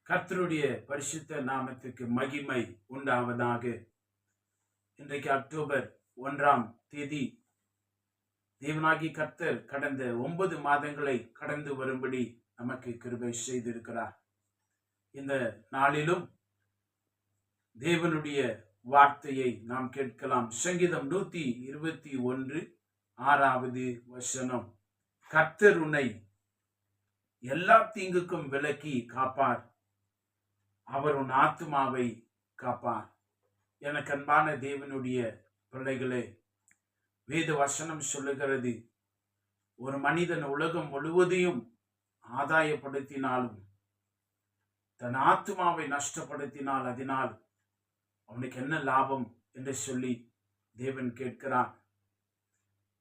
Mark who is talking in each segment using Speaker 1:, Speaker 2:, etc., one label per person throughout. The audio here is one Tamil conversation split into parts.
Speaker 1: கர்த்தருடைய பரிசுத்த நாமத்துக்கு மகிமை உண்டாவதாக. இன்றைக்கு அக்டோபர் 1 தேவனாகி கர்த்தர் கடந்த 9 மாதங்களை கடந்து வரும்படி நமக்கு கிருபை செய்திருக்கிறார். இந்த நாளிலும் தேவனுடைய வார்த்தையை நாம் கேட்கலாம். சங்கீதம் 121 6வது வசனம். கர்த்தர் உன்னை எல்லா தீங்குக்கும் விலக்கி காப்பார், அவர் உன் ஆத்துமாவை காப்பார். எனக்கு அன்பான தேவனுடைய பிள்ளைகளே, வேத வசனம் சொல்லுகிறது, ஒரு மனிதன் உலகம் முழுவதையும் ஆதாயப்படுத்தினாலும் தன் ஆத்துமாவை நஷ்டப்படுத்தினால் அதனால் அவனுக்கு என்ன லாபம் என்று சொல்லி தேவன் கேட்கிறார்.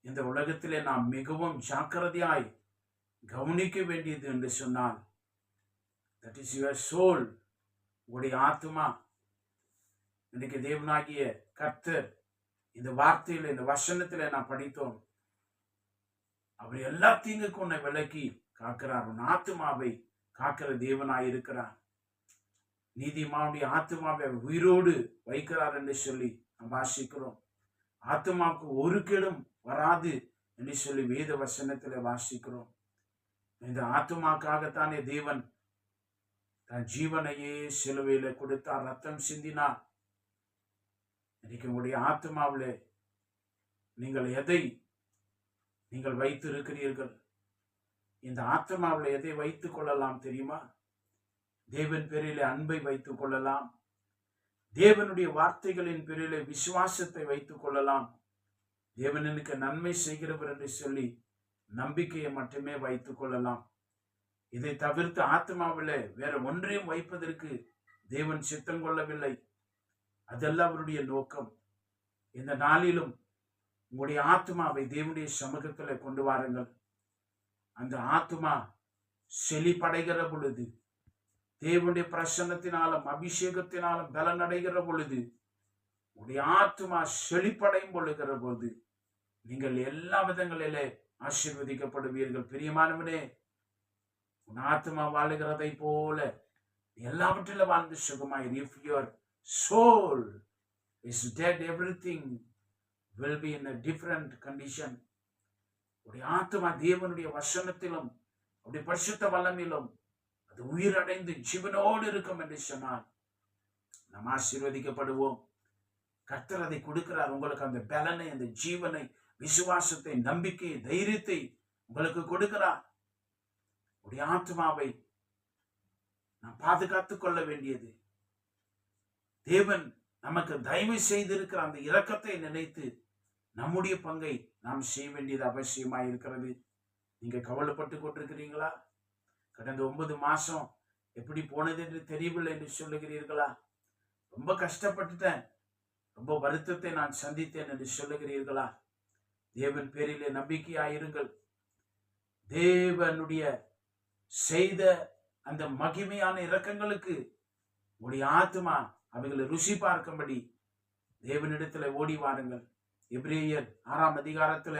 Speaker 1: இந்த உலகத்திலே நாம் மிகவும் ஜாக்கிரதையாய் கவனிக்க வேண்டியது என்று சொன்னால், தட் இஸ் யுவர் சோல், உங்களுடைய ஆத்துமா. இன்னைக்கு தேவனாகிய கர்த்தர் இந்த வார்த்தையில, இந்த வசனத்துல நான் படித்தோம், அவர் எல்லா தீங்குக்கும் உன்னை விலக்கி காக்கிறார், உன் ஆத்துமாவை காக்கிற தேவனாய் இருக்கிறார். நீதிமானுடைய ஆத்துமாவை உயிரோடு வைக்கிறார் என்று சொல்லி நாம் வாசிக்கிறோம். ஆத்துமாவுக்கு ஒரு கெடும் வராது என்று சொல்லி வேத வசனத்துல வாசிக்கிறோம். இந்த ஆத்துமாக்காகத்தானே தேவன் தன் ஜீவனையே சிலுவையில கொடுத்தார், ரத்தம் சிந்தினார். இன்னைக்கு உங்களுடைய ஆத்மாவிலே நீங்கள் எதை நீங்கள் வைத்து இருக்கிறீர்கள்? இந்த ஆத்மாவில் எதை வைத்துக் கொள்ளலாம் தெரியுமா? தேவன் பேரிலே அன்பை வைத்துக் கொள்ளலாம், தேவனுடைய வார்த்தைகளின் பேரிலே விசுவாசத்தை வைத்துக் கொள்ளலாம், தேவன் எனக்கு நன்மை செய்கிறவர் என்று சொல்லி நம்பிக்கையை மட்டுமே வைத்துக் கொள்ளலாம். இதை தவிர்த்து ஆத்மாவில் வேற ஒன்றையும் வைப்பதற்கு தேவன் சித்தம் கொள்ளவில்லை. அதெல்லாம் அவருடைய நோக்கம். இந்த நாளிலும் உங்களுடைய ஆத்மாவை தேவனுடைய சமூகத்தில் கொண்டு வாருங்கள். அந்த ஆத்மா செழிப்படைகிற பொழுது, தேவனுடைய பிரசன்னத்தினாலும் அபிஷேகத்தினாலும் பலன் அடைகிற பொழுது, உங்களுடைய ஆத்மா செழிப்படையும் பொழுகிற போது நீங்கள் எல்லா விதங்களிலே ஆசீர்வதிக்கப்படுவீர்கள். பிரியமானவனே, உன் ஆத்மா வாழுகிறதை போல எல்லாவற்றிலும் வாழ்ந்து சுகமாயிரு. If your soul is dead, everything will be in a different condition. உடைய ஆத்மா தேவனுடைய வசனத்திலும் அவருடைய பரிசுத்த வல்லமையிலும் அது உயிரடைந்து ஜீவனோடு இருக்கும் என்று சொன்னால் நாம் ஆசீர்வதிக்கப்படுவோம். கர்த்தர் அதை கொடுக்கிறார். உங்களுக்கு அந்த பலனை, அந்த ஜீவனை, விசுவாசத்தை, நம்பிக்கையை, தைரியத்தை உங்களுக்கு கொடுக்கிறார். உடைய ஆத்மாவை நாம் பாதுகாத்துக் கொள்ள வேண்டியது. தேவன் நமக்கு தயவு செய்திருக்கிற அந்த இரக்கத்தை நினைத்து நம்முடைய பங்கை நாம் செய்ய வேண்டியது அவசியமாய் இருக்கிறது. நீங்க கவலைப்பட்டு கொண்டிருக்கிறீங்களா? கடந்த 9 மாசம் எப்படி போனது என்று தெரியவில்லை என்று சொல்லுகிறீர்களா? ரொம்ப கஷ்டப்பட்டுட்டேன், ரொம்ப வருத்தத்தை நான் சந்தித்தேன் என்று சொல்லுகிறீர்களா? தேவன் பேரிலே நம்பிக்கையாயிருங்கள். தேவனுடைய செய்த அந்த மகிமையான இரக்கங்களுக்கு உடைய ஆத்மா அவைகளை ருசி பார்க்கும்படி தேவனிடத்துல ஓடி வாருங்கள். எபிரேயர் 6ஆம் அதிகாரத்துல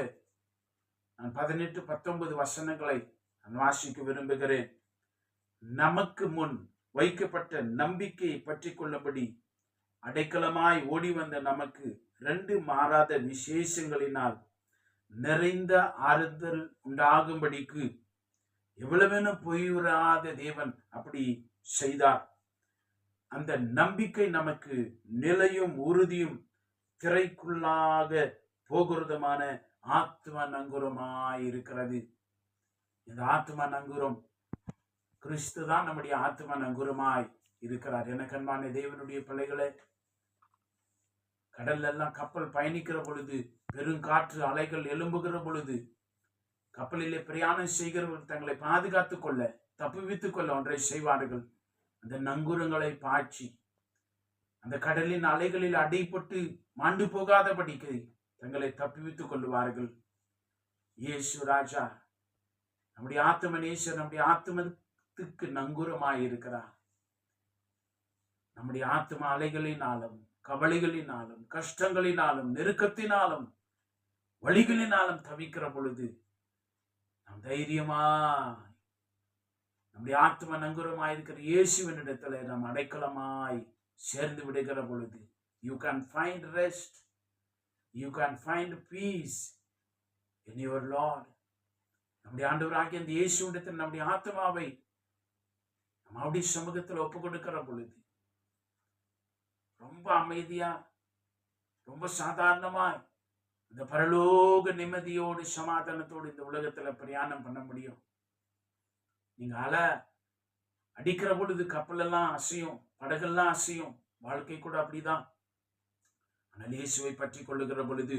Speaker 1: நான் 18, 19 வசனங்களை நான் வாசிக்க விரும்புகிறேன். நமக்கு முன் வைக்கப்பட்ட நம்பிக்கையை பற்றி கொள்ளும்படி அடைக்கலமாய் ஓடி வந்த நமக்கு 2 மாறாத விசேஷங்களினால் நிறைந்த ஆறுதல் உண்டாகும்படிக்கு எவ்வளவேனும் பொய்யுறாத தேவன் அப்படி செய்தார். அந்த நம்பிக்கை நமக்கு நிலையும் உறுதியும் திரைக்குள்ளாக போகிறதுமான ஆத்ம நங்குரமாயிருக்கிறது. இந்த ஆத்ம நங்குரம் கிறிஸ்து தான் நம்முடைய ஆத்ம நங்குரமாய் இருக்கிறார். எனக்கு அன்பான தேவனுடைய பிள்ளைகளே, கடல்ல எல்லாம் கப்பல் பயணிக்கிற பொழுது, பெருங்காற்று அலைகள் எழும்புகிற பொழுது, கப்பலிலே பிரயாணம் செய்கிறவர்கள் தங்களை பாதுகாத்துக் கொள்ள, தப்புவித்துக் கொள்ள ஒன்றை செய்வார்கள். அந்த நங்குரங்களை பாய்ச்சி அந்த கடலின் அலைகளில் அடைப்பட்டு மாண்டு போகாதபடிக்கு தங்களை தப்புவித்துக் கொள்வார்கள். இயேசு ராஜா நம்முடைய ஆத்ம நேசர், நம்முடைய ஆத்மத்துக்கு நங்குரமாய் இருக்கிறார். நம்முடைய ஆத்ம அலைகளினாலும், கவலைகளினாலும், கஷ்டங்களினாலும், நெருக்கத்தினாலும், வழிகளினாலும் தவிக்கிற பொழுது நாம் தைரியமா நம்முடைய ஆத்ம நங்குரமாயிருக்கிற இயேசுவின் இடத்துல நாம் அடைக்கலமாய் சேர்ந்து விடுகிற பொழுது you can find rest, you can find piece in your Lord. நம்முடைய ஆண்டவராகிய அந்த இயேசுவிடத்தில் நம்முடைய ஆத்மாவை நம்ம அப்படி சமூகத்தில் ஒப்பு கொடுக்கிற பொழுது ரொம்ப அமைதியா, ரொம்ப சாதாரணமாய் இந்த பரலோக நிம்மதியோடு சமாதானத்தோடு இந்த உலகத்துல பிரயாணம் பண்ண முடியும். நீங்க அடிக்கிற பொழுது கப்பலெல்லாம் அசையும், படகெல்லாம் அசையும், வாழ்க்கை கூட அப்படிதான். ஆனால் இயேசுவை பற்றி கொள்ளுகிற பொழுது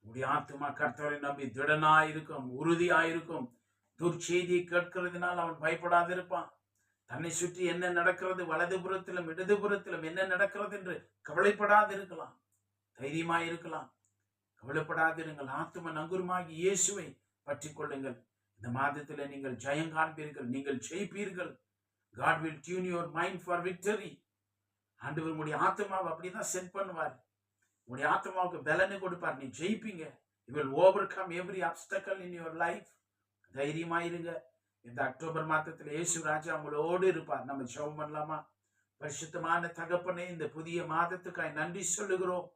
Speaker 1: உங்களுடைய ஆத்மா கர்த்தரை நம்பி திடனாயிருக்கும், உறுதியாயிருக்கும். துர்ச்செய்தியை கேட்கிறதுனால் அவன் பயப்படாதிருப்பான். தன்னை சுற்றி என்ன நடக்கிறது, வலதுபுறத்திலும் இடதுபுறத்திலும் என்ன நடக்கிறது என்று கவலைப்படாதிருக்கலாம், தைரியமாயிருக்கலாம். கவலைப்படாதிருங்கள். ஆத்தும நங்குருமாகி இயேசுவை பற்றி கொள்ளுங்கள். இந்த மாதத்துல நீங்கள் ஜெயம் காண்பீர்கள், நீங்கள் ஜெயிப்பீர்கள். God will tune your mind for victory. ஆண்டவர் உங்களுடைய ஆத்மாவை அப்படிதான் செட் பண்ணுவார். உங்களுடைய ஆத்மாவுக்கு பலனை கொடுப்பார். நீ ஜெயிப்பீங்க. You will overcome every obstacle in your life. தைரியமாயிருங்க. இந்த அக்டோபர் மாதத்துல இயேசு ராஜா உங்களோடு இருப்பார். நம்ம ஜெபம் பண்ணலாமா? பரிசுத்தமான தகப்பனே, இந்த புதிய மாதத்துக்காய் நன்றி சொல்லுகிறோம்.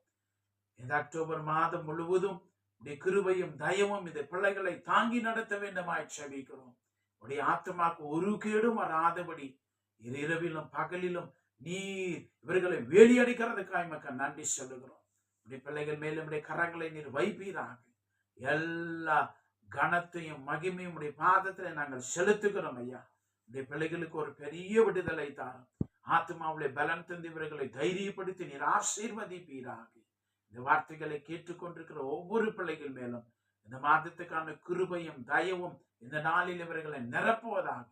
Speaker 1: இந்த அக்டோபர் மாதம் முழுவதும் உடைய கிருபையும் தயவும் இந்த பிள்ளைகளை தாங்கி நடத்த வேண்டுமாய் செபிக்கிறோம். உடைய ஆத்மாக்கு ஒரு கேடும் வராதபடி இரவிலும் பகலிலும் நீர் இவர்களை வேலியடிக்கிறதுக்காய் மக்கள் நன்றி சொல்லுகிறோம். உடைய பிள்ளைகள் மேலும் உடைய கரங்களை நீர் வைப்பீராக. எல்லா கனத்தையும் மகிமையும் உடைய பாதத்துல நாங்கள் செலுத்துகிறோம் ஐயா. உடைய பிள்ளைகளுக்கு ஒரு பெரிய விடுதலை தாரும். ஆத்மாவுடைய பலன் தந்து இவர்களை தைரியப்படுத்தி நீர் ஆசீர்வதிப்பீராக. இந்த வார்த்தைகளை கேட்டுக்கொண்டிருக்கிற ஒவ்வொரு பிள்ளைகள் மேலும் இந்த மாதத்துக்கான கிருபையும் தயவும் இந்த நாளில் இவர்களை நிரப்புவதாக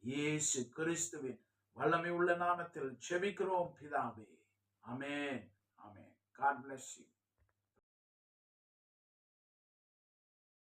Speaker 1: இயேசு கிறிஸ்துவின் வல்லமை உள்ள நாமத்தில் ஜெபிக்கிறோம் பிதாவே. ஆமென். ஆமென். God bless you.